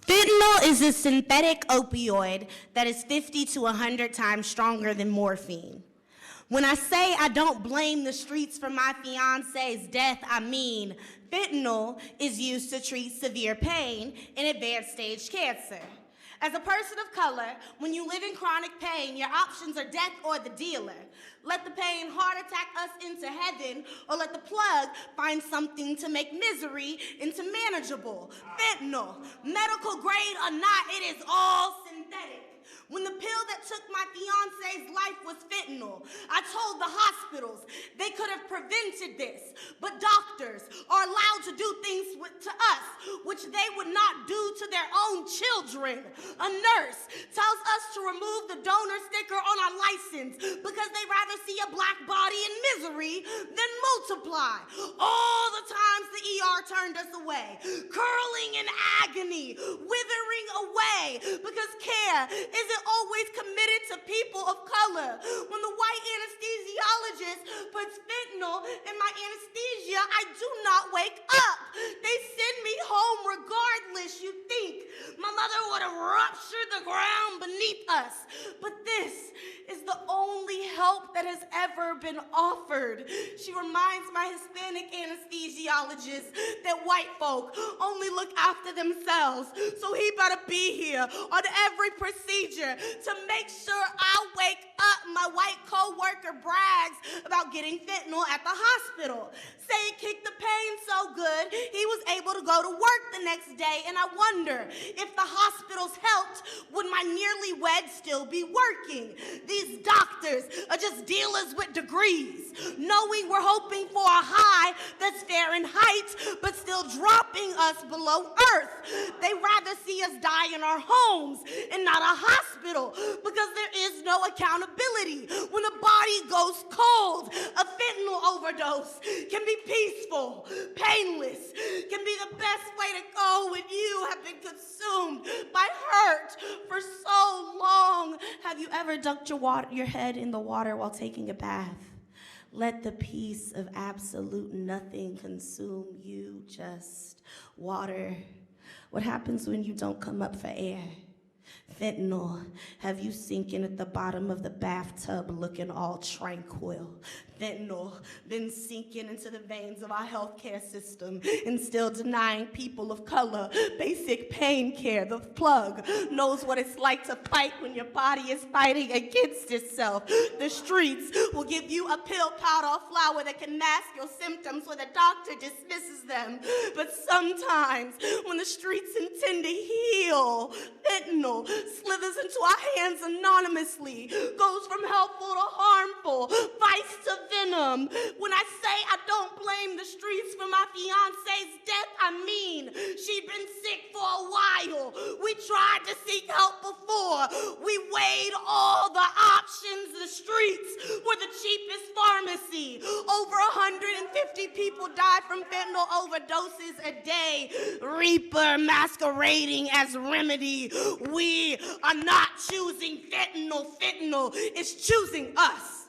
Fentanyl is a synthetic opioid that is 50 to 100 times stronger than morphine. When I say I don't blame the streets for my fiance's death, I mean fentanyl is used to treat severe pain in advanced stage cancer. As a person of color, when you live in chronic pain, your options are death or the dealer. Let the pain heart attack us into heaven, or let the plug find something to make misery into manageable. Fentanyl, medical grade or not, it is all synthetic. When the pill that took my fiance's life was fentanyl, I told the hospitals they could have prevented this, but doctors are allowed to do things to us which they would not do to their own children. A nurse tells us to remove the donor sticker on our license because they rather see a black body in misery than multiply. All the times the ER turned us away, curling in agony, withering away because care isn't always committed to people of color. When the white anesthesiologist puts fentanyl in my anesthesia, I do not wake up. They send me home regardless. You think my mother would have ruptured the ground beneath us. But this is the only help that has ever been offered. She reminds my Hispanic anesthesiologist that white folk only look after themselves, so he better be here on every procedure to make sure I wake up. My white co-worker brags about getting fentanyl at the hospital. Say it kicked the pain so good, he was able to go to work the next day, and I wonder if the hospitals helped, would my nearly wed still be working? These doctors are just dealers with degrees, knowing we're hoping for a high that's Fahrenheit, but still dropping us below earth. They rather see us die in our homes and not a hospital because there is no accountability. When the body goes cold, a fentanyl overdose can be peaceful, painless, can be the best way to go when you have been consumed by hurt for so long. Have you ever dunked your head in the water while taking a bath? Let the peace of absolute nothing consume you, just water. What happens when you don't come up for air? Fentanyl, have you sinking at the bottom of the bathtub looking all tranquil? Fentanyl been sinking into the veins of our healthcare system and still denying people of color basic pain care. The plug knows what it's like to fight when your body is fighting against itself. The streets will give you a pill, powder, or flower that can mask your symptoms when the doctor dismisses them. But sometimes when the streets intend to heal, fentanyl slithers into our hands anonymously, goes from helpful to harmful, vice to venom. When I say I don't blame the streets for my fiance's death, I mean she'd been sick for a while. We tried to seek help before. We weighed all the options. The streets were the cheapest pharmacy. Over 150 people die from fentanyl overdoses a day. Reaper masquerading as remedy. We are not choosing fentanyl. Fentanyl is choosing us.